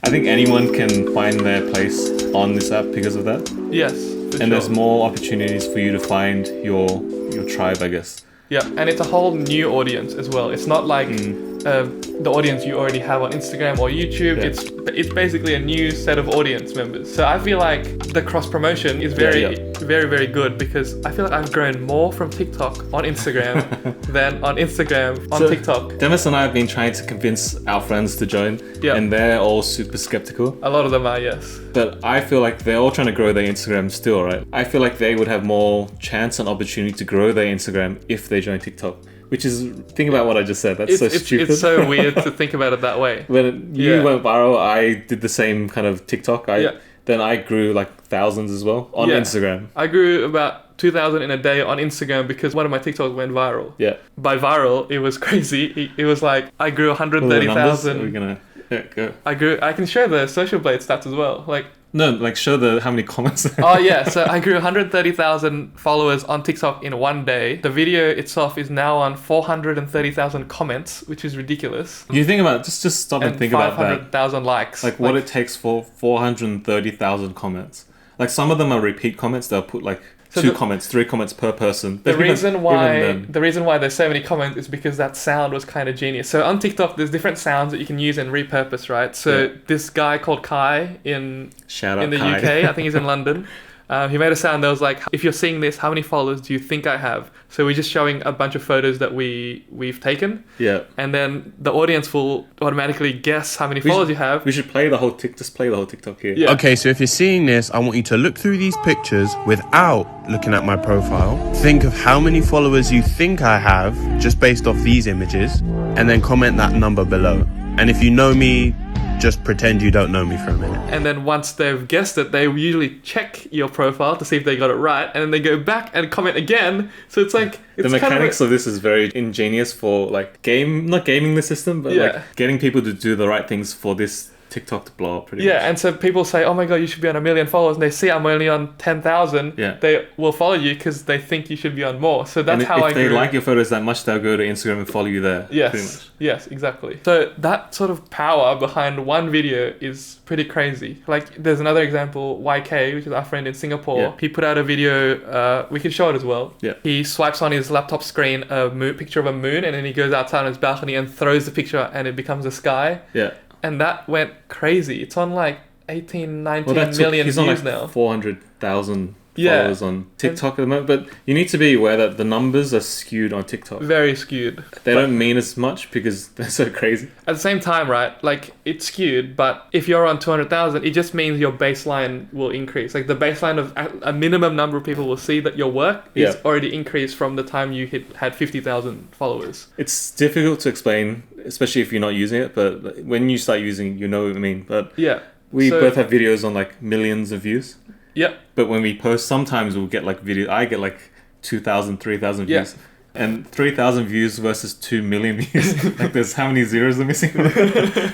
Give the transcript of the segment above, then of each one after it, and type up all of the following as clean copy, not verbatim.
I think anyone can find their place on this app because of that. Yes, for And there's sure. more opportunities for you to find your tribe, I guess. Yeah, and it's a whole new audience as well. It's not like the audience you already have on Instagram or YouTube. Yeah. It's basically a new set of audience members. So I feel like the cross promotion is very, very good because I feel like I've grown more from TikTok on Instagram than on Instagram on TikTok. Demis and I have been trying to convince our friends to join, and they're all super skeptical. A lot of them are, yes. But I feel like they're all trying to grow their Instagram still, right? I feel like they would have more chance and opportunity to grow their Instagram if they join TikTok. Which is, think about what I just said. That's so stupid. It's so weird to think about it that way. When you went viral, I did the same kind of TikTok. Then I grew like thousands as well on Instagram. I grew about 2,000 in a day on Instagram because one of my TikToks went viral. Yeah. By viral, it was crazy. It was like I grew 130,000. We're gonna go. I can share the Social Blade stats as well. Show how many comments. Oh yeah, so I grew 130,000 followers on TikTok in one day. The video itself is now on 430,000 comments, which is ridiculous. You think about just stop and think about that. 500,000 likes. Like what it takes for 430,000 comments. Like some of them are repeat comments. They'll put like comments, 3 comments per person. The reason why there's so many comments is because that sound was kind of genius. So on TikTok, there's different sounds that you can use and repurpose, right? So this guy called Kai in the Kai. UK, I think he's in London. He made a sound that was like, if you're seeing this, how many followers do you think I have? So we're just showing a bunch of photos that we've taken. Yeah. And then the audience will automatically guess how many followers you have. We should play the whole TikTok here. Yeah. Okay, so if you're seeing this, I want you to look through these pictures without looking at my profile. Think of how many followers you think I have just based off these images, and then comment that number below. And if you know me, just pretend you don't know me for a minute. And then once they've guessed it, they usually check your profile to see if they got it right, and then they go back and comment again. So it's like the mechanics of this is very ingenious for like not gaming the system, but like getting people to do the right things for this TikTok to blow up pretty much. And so people say, oh my god, you should be on 1 million followers, and they see I'm only on 10,000. They will follow you because they think you should be on more. So that's how I grew. If they like your photos that much, they'll go to Instagram and follow you there. Pretty much. Yes, exactly. So that sort of power behind one video is pretty crazy. Like there's another example, YK, which is our friend in Singapore. Yeah. He put out a video, we can show it as well. Yeah. He swipes on his laptop screen a picture of a moon, and then he goes outside on his balcony and throws the picture, and it becomes a sky. Yeah. And that went crazy. It's on like 18, 19 million views on like now. 400,000 followers on TikTok at the moment. But you need to be aware that the numbers are skewed on TikTok. Very skewed. They don't mean as much because they're so crazy. At the same time, right? Like it's skewed, but if you're on 200,000, it just means your baseline will increase. Like the baseline of a minimum number of people will see that your work is already increased from the time you had 50,000 followers. It's difficult to explain, especially if you're not using it. But when you start using it, you know what I mean. But we both have videos on like millions of views. Yep. But when we post, sometimes we'll get like I get like 2,000, 3,000 views. And 3,000 views versus 2 million views. Like there's how many zeros are missing?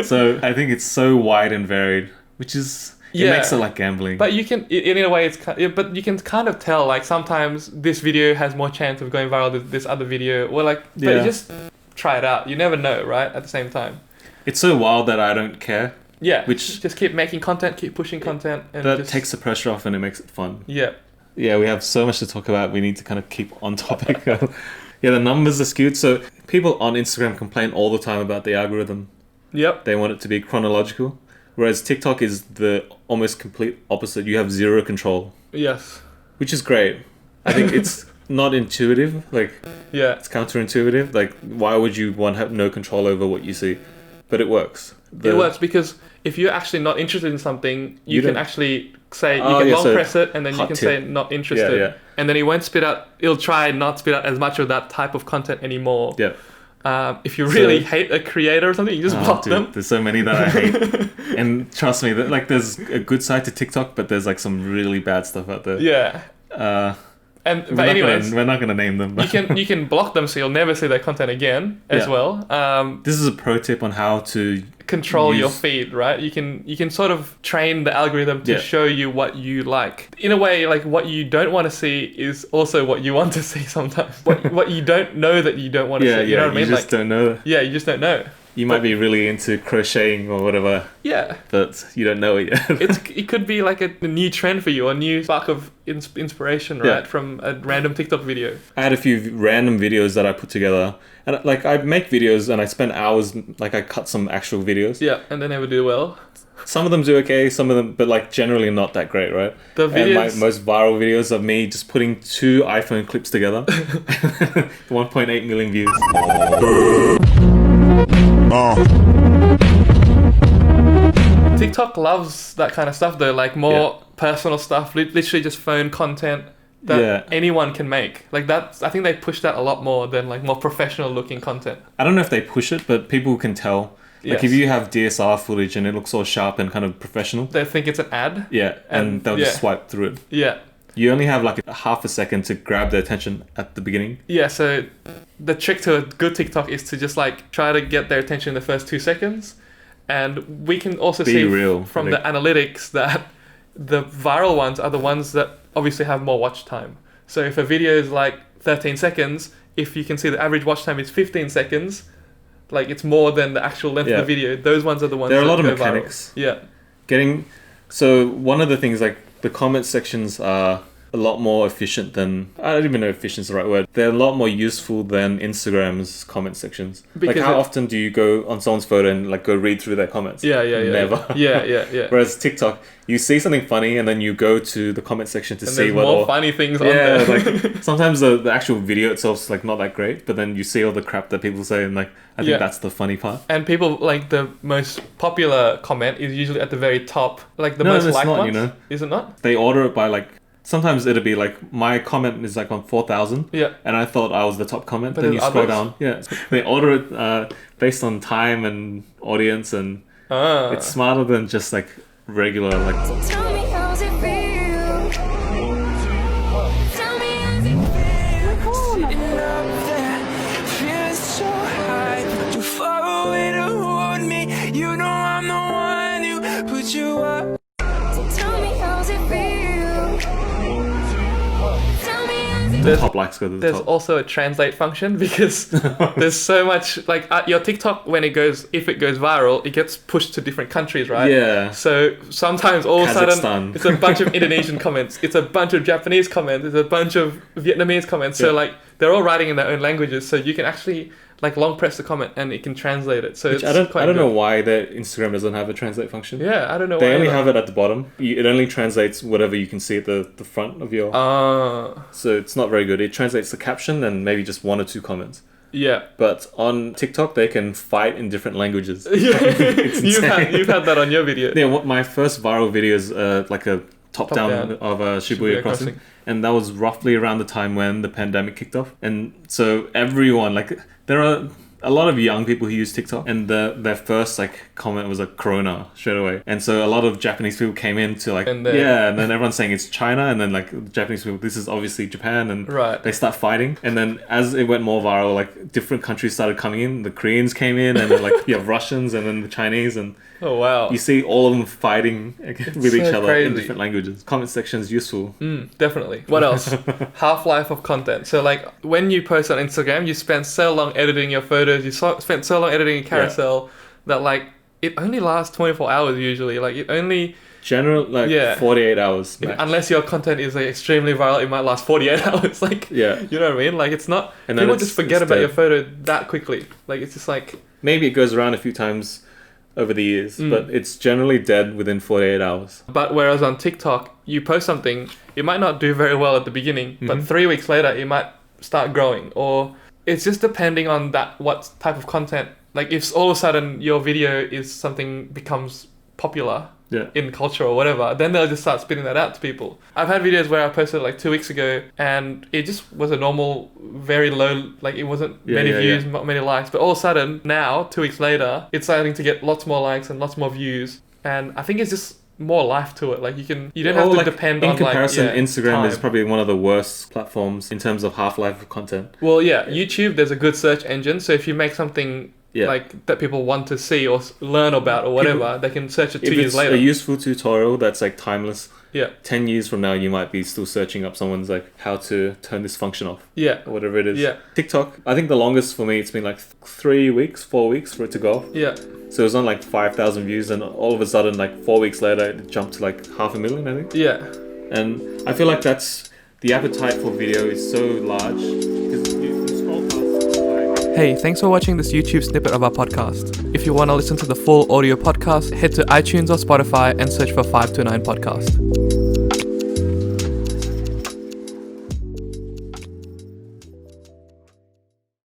So I think it's so wide and varied, which is... It makes it like gambling. But you can, in a way, but you can kind of tell, like sometimes this video has more chance of going viral than this other video. Or like, but just try it out. You never know, right? At the same time. It's so wild that I don't care. Yeah, which just keep making content, keep pushing content. And that takes the pressure off and it makes it fun. Yeah. Yeah, we have so much to talk about. We need to kind of keep on topic. The numbers are skewed. So people on Instagram complain all the time about the algorithm. Yep. They want it to be chronological. Whereas TikTok is the almost complete opposite. You have zero control. Yes. Which is great. I think it's not intuitive. It's counterintuitive. Like, why would you want to have no control over what you see? But it works. It works because if you're actually not interested in something, you can actually say, you can long press it and then you can say not interested. Yeah. And then it'll try not spit out as much of that type of content anymore. Yeah. If you really hate a creator or something, you just block them. There's so many that I hate. And trust me, there's a good side to TikTok, but there's like some really bad stuff out there. Yeah. We're not gonna name them. But you can block them so you'll never see their content again as well. This is a pro tip on how to control your feed, right? You can sort of train the algorithm to show you what you like. In a way, like what you don't want to see is also what you want to see sometimes. What you don't know that you don't want to see. You know what I mean? You just don't know. Yeah, you just don't know. You might be really into crocheting or whatever, Yeah. but you don't know it yet. It could be like a new trend for you, a new spark of inspiration, right? Yeah. From a random TikTok video. I had a few random videos that I put together, and like I make videos and I spend hours, like I cut some actual videos. Yeah, and they never do well. Some of them do okay, some of them, but like generally not that great, right? The And videos, my most viral videos of me just putting 2 iPhone clips together, 1.8 million views. TikTok loves that kind of stuff though, like more personal stuff, literally just phone content that anyone can make. Like that, I think they push that a lot more than like more professional looking content. I don't know if they push it, but people can tell. Like if you have DSLR footage and it looks all sharp and kind of professional, They think it's an ad. yeah, and they'll just swipe through it. Yeah. You only have like a half a second to grab their attention at the beginning. Yeah, so the trick to a good TikTok is to just like try to get their attention in the first 2 seconds. And we can also Be see real, from the analytics that the viral ones are the ones that obviously have more watch time. So if a video is like 13 seconds, if you can see the average watch time is 15 seconds, like it's more than the actual length of the video. Those ones are the ones there are a that lot of go mechanics. Viral. Yeah. So one of the things, like the comment sections are a lot more efficient than, I don't even know if efficient is the right word. They're a lot more useful than Instagram's comment sections. Because like how often do you go on someone's photo and like go read through their comments? Yeah. Never. Yeah. Whereas TikTok, you see something funny and then you go to the comment section to And see there's what more all, funny things on there. like sometimes the actual video itself's like not that great, but then you see all the crap that people say and like I think that's the funny part. And people like the most popular comment is usually at the very top, like the most liked not, ones. you know? Is it not? They order it by like, sometimes it'll be like my comment is like on 4,000. Yeah. And I thought I was the top comment. But then you there's scroll others? down. Yeah. They order it based on time and audience, and it's smarter than just like regular like. Tell me how's it feel? Tell me how's it feel? Feeling so high, too far away to hold me. You know I'm the one who put you up. Tell me how's it feel? Tell me how's it The top likes go to the There's top. also a translate function because there's so much like your TikTok if it goes viral, it gets pushed to different countries, right? Yeah. So sometimes all of a sudden Kazakhstan. it's a bunch of Indonesian comments, it's a bunch of Japanese comments, it's a bunch of Vietnamese comments. So like they're all writing in their own languages, so you can actually like long press the comment and it can translate it. So Which it's I don't know good. why that Instagram doesn't have a translate function. Yeah, I don't know They why. only have it at the bottom. It only translates whatever you can see at the front of your. So it's not very good. It translates the caption and maybe just 1 or 2 comments. yeah. But on TikTok, they can fight in different languages. You've insane. had that on your video. Yeah, what my first viral video is like a top down Top-down. of a Shibuya crossing. And that was roughly around the time when the pandemic kicked off. And so everyone, like, there are a lot of young people who use TikTok, and their first like comment was like Corona straight away. And so a lot of Japanese people came in to like, and then everyone's saying it's China, and then like the Japanese people, this is obviously Japan, and they start fighting. And then as it went more viral, like different countries started coming in. The Koreans came in, and then like you have Russians, and then the Chinese, and oh wow, you see all of them fighting with each other crazy. in different languages. Comment section is useful. Definitely. What else? Half-life of content. So like when you post on Instagram, you spend so long editing your photos, you spend so long editing a carousel that like it only lasts 24 hours usually. Like it only 48 hours unless your content is like extremely viral, it might last 48 hours. Like you know what I mean? Like it's not, and people just forget about your photo that quickly. Like it's just like maybe it goes around a few times over the years, but it's generally dead within 48 hours. But whereas on TikTok, you post something, it might not do very well at the beginning, but 3 weeks later it might start growing, or it's just depending on that what type of content. Like if all of a sudden your video is something becomes popular in culture or whatever, then they'll just start spitting that out to people. I've had videos where I posted like 2 weeks ago and it just was a normal, very low, like it wasn't many views, not many likes, but all of a sudden now, 2 weeks later, it's starting to get lots more likes and lots more views. And I think it's just more life to it. Like you don't have to depend on in comparison, like, Instagram time. is probably one of the worst platforms in terms of half-life of content. Well, YouTube, there's a good search engine. So if you make something like that people want to see or learn about or whatever, they can search it 2 If years it's later. a useful tutorial that's like timeless, Yeah. 10 years from now you might be still searching up someone's like how to turn this function off Yeah. or whatever it is. Yeah. TikTok, I think the longest for me it's been like 3 weeks, 4 weeks for it to go off. Yeah. So it was on like 5,000 views, and all of a sudden like 4 weeks later it jumped to like 500,000, I think. Yeah. And I feel like that's the appetite for video is so large because you scroll past like, Hey, thanks for watching this YouTube snippet of our podcast. If you want to listen to the full audio podcast, head to iTunes or Spotify and search for 529 Podcast.